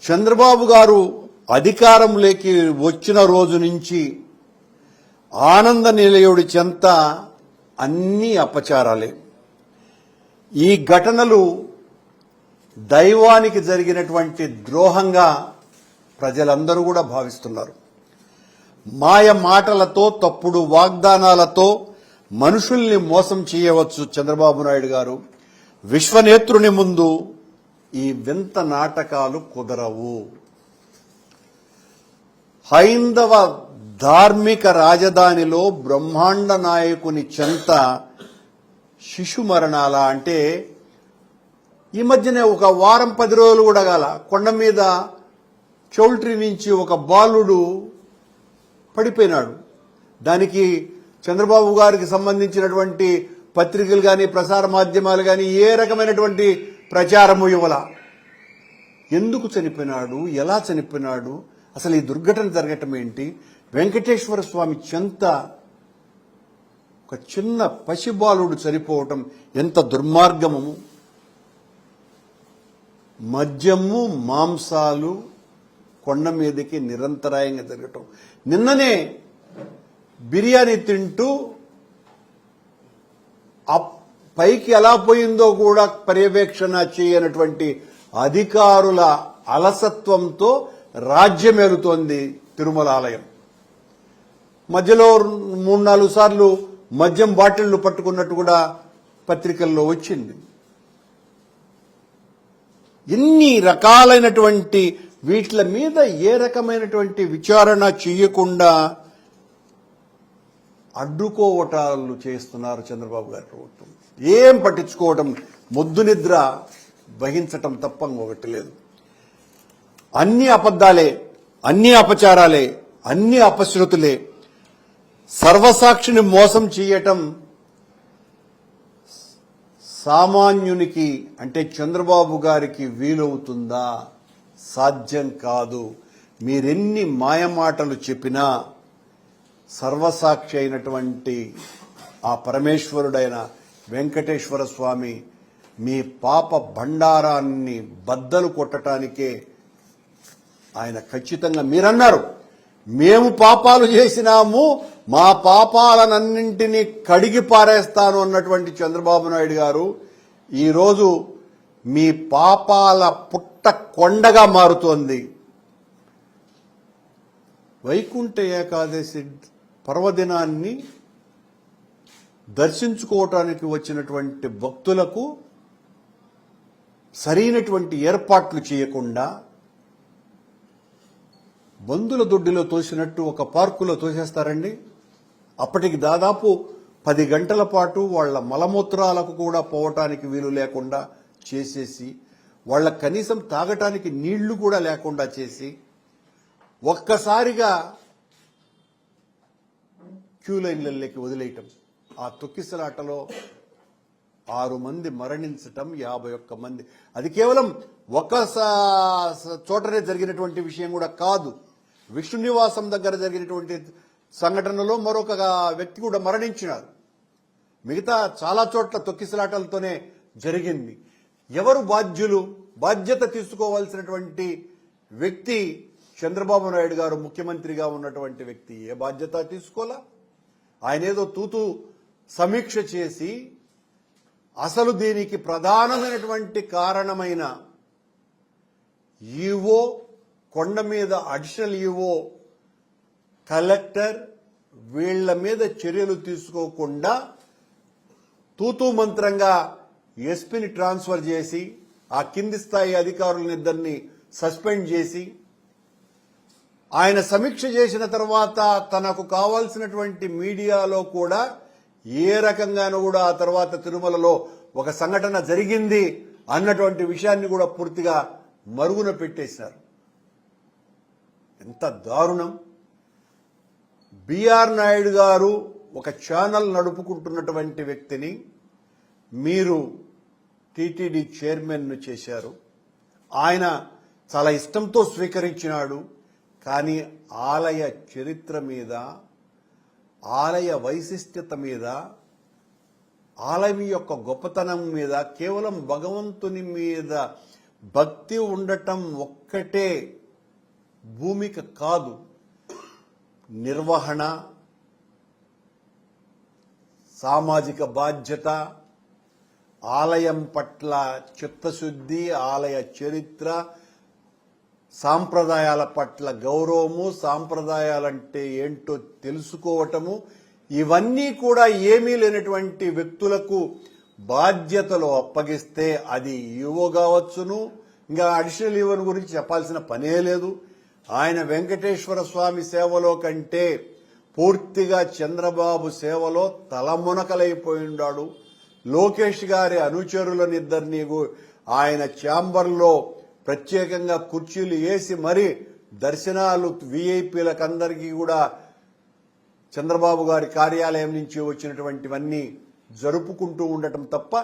చంద్రబాబు గారు అధికారంలోకి వచ్చిన రోజు నుంచి ఆనంద నిలయుడి చెంత అన్ని అపచారాలే. ఈ ఘటనలు దైవానికి జరిగినటువంటి ద్రోహంగా ప్రజలందరూ కూడా భావిస్తున్నారు. మాయ మాటలతో, తప్పుడు వాగ్దానాలతో మనుషుల్ని మోసం చేయవచ్చు చంద్రబాబు నాయుడు గారు. విశ్వనేత్రుని ముందు ఈ వింత నాటకాలు కుదరవు. హైందవ ధార్మిక రాజధానిలో బ్రహ్మాండ నాయకుని చెంత శిశు మరణాల అంటే ఈ మధ్యనే ఒక వారం 10 రోజులు కూడా గాల కొండ మీద చౌల్ట్రీ నుంచి ఒక బాలుడు పడిపోయినాడు. దానికి చంద్రబాబు గారికి సంబంధించినటువంటి పత్రికలు కానీ ప్రసార మాధ్యమాలు కానీ ఏ రకమైనటువంటి ప్రచారము ఇవ్వాల. ఎందుకు చనిపోయినాడు, ఎలా చనిపోయినాడు, అసలు ఈ దుర్ఘటన జరగటం ఏంటి? వెంకటేశ్వర స్వామి చెంత ఒక చిన్న పసిబాలుడు చనిపోవటం ఎంత దుర్మార్గము. మద్యము, మాంసాలు కొండ మీదకి నిరంతరాయంగా జరగటం. నిన్ననే బిర్యానీ తింటూ పైకి ఎలా పోయిందో కూడా పర్యవేక్షణ చేయనటువంటి అధికారుల అలసత్వంతో రాజ్యమేలుతోంది తిరుమల ఆలయం. మధ్యలో 3-4 సార్లు మద్యం బాటిళ్లు పట్టుకున్నట్టు కూడా పత్రికల్లో వచ్చింది. ఎన్ని రకాలైనటువంటి వీటి మీద ఏ రకమైనటువంటి విచారణ చేయకుండా అడ్డుకోవటాలు చేస్తున్నారు చంద్రబాబు గారి ప్రభుత్వం. ఏం పట్టించుకోవటం, మొద్దు నిద్ర వహించటం తప్ప ఒకటి లేదు. అన్ని అబద్ధాలే, అన్ని అపచారాలే, అన్ని అపశృతులే. సర్వసాక్షిని మోసం చేయటం సామాన్యునికి అంటే చంద్రబాబు గారికి వీలవుతుందా? సాధ్యం కాదు. మీరెన్ని మాయమాటలు చెప్పినా సర్వసాక్షి అయినటువంటి ఆ పరమేశ్వరుడైన వెంకటేశ్వర స్వామి మీ పాప భండారాన్ని బద్దలు కొట్టడానికే ఆయన ఖచ్చితంగా మీరన్నారు, మేము పాపాలు చేసినాము, మా పాపాలనన్నింటినీ కడిగి పారేస్తాను అన్నటువంటి చంద్రబాబు నాయుడు గారు ఈరోజు మీ పాపాల పుట్ట కొండగా మారుతోంది. వైకుంఠ ఏకాదశి పర్వదినాన్ని దర్శించుకోవటానికి వచ్చినటువంటి భక్తులకు సరైనటువంటి ఏర్పాట్లు చేయకుండా బంధుల దొడ్డిలో తోసినట్టు ఒక పార్కులో తోసేస్తారండి. అప్పటికి దాదాపు 10 గంటల పాటు వాళ్ల మలమూత్రాలకు కూడా పోవటానికి వీలు లేకుండా చేసేసి, వాళ్ళ కనీసం తాగటానికి నీళ్లు కూడా లేకుండా చేసి, ఒక్కసారిగా క్యూ లైన్లలోకి వదిలేయటం. ఆ తొక్కిసలాటలో 6 మంది మరణించటం, 51 మంది. అది కేవలం ఒక చోటనే జరిగినటువంటి విషయం కూడా కాదు. విష్ణు నివాసం దగ్గర జరిగినటువంటి సంఘటనలో మరొక వ్యక్తి కూడా మరణించినారు. మిగతా చాలా చోట్ల తొక్కిసలాటలతోనే జరిగింది. ఎవరు బాధ్యులు? బాధ్యత తీసుకోవాల్సినటువంటి వ్యక్తి చంద్రబాబు నాయుడు గారు, ముఖ్యమంత్రిగా ఉన్నటువంటి వ్యక్తి. ఏ బాధ్యత తీసుకోవాలా? ఆయన ఏదో తూతూ సమీక్ష చేసి అసలు దీనికి ప్రధానమైనటువంటి కారణమైన ఈవో, కొండ మీద అడిషనల్ ఈవో, కలెక్టర్ వీళ్ల మీద చర్యలు తీసుకోకుండా తూతూ మంత్రంగా ఎస్పీని ట్రాన్స్ఫర్ చేసి ఆ కింది స్థాయి అధికారులనిద్దరిని సస్పెండ్ చేసి, ఆయన సమీక్ష చేసిన తర్వాత తనకు కావాల్సినటువంటి మీడియాలో కూడా ఏ రకంగానూ కూడా ఆ తర్వాత తిరుమలలో ఒక సంఘటన జరిగింది అన్నటువంటి విషయాన్ని కూడా పూర్తిగా మరుగున పెట్టేశారు. ఎంత దారుణం! బిఆర్ నాయుడు గారు ఒక ఛానల్ నడుపుకుంటున్నటువంటి వ్యక్తిని మీరు టీటీడీ చైర్మన్ను చేశారు. ఆయన చాలా ఇష్టంతో స్వీకరించినాడు. కానీ ఆలయ చరిత్ర మీద, ఆలయ వైశిష్ట్యత మీద, ఆలయం యొక్క గొప్పతనం మీద, కేవలం భగవంతుని మీద భక్తి ఉండటం ఒక్కటే భూమిక కాదు, నిర్వహణ, సామాజిక బాధ్యత, ఆలయం పట్ల చిత్తశుద్ధి, ఆలయ చరిత్ర, సాంప్రదాయాల పట్ల గౌరవము, సాంప్రదాయాలంటే ఏంటో తెలుసుకోవటము, ఇవన్నీ కూడా ఏమీ లేనటువంటి వ్యక్తులకు బాధ్యతలు అప్పగిస్తే అది ఈవో కావచ్చును. ఇంకా అడిషనల్ ఈవోని గురించి చెప్పాల్సిన పనే లేదు. ఆయన వెంకటేశ్వర స్వామి సేవలో కంటే పూర్తిగా చంద్రబాబు సేవలో తలమునకలైపోయిండాడు. లోకేష్ గారి అనుచరులనిద్దరినీ ఆయన ఛాంబర్లో ప్రత్యేకంగా కుర్చీలు వేసి మరి దర్శనాలు వీఐపీలకందరికీ కూడా చంద్రబాబు గారి కార్యాలయం నుంచి వచ్చినటువంటివన్నీ జరుపుకుంటూ ఉండటం తప్ప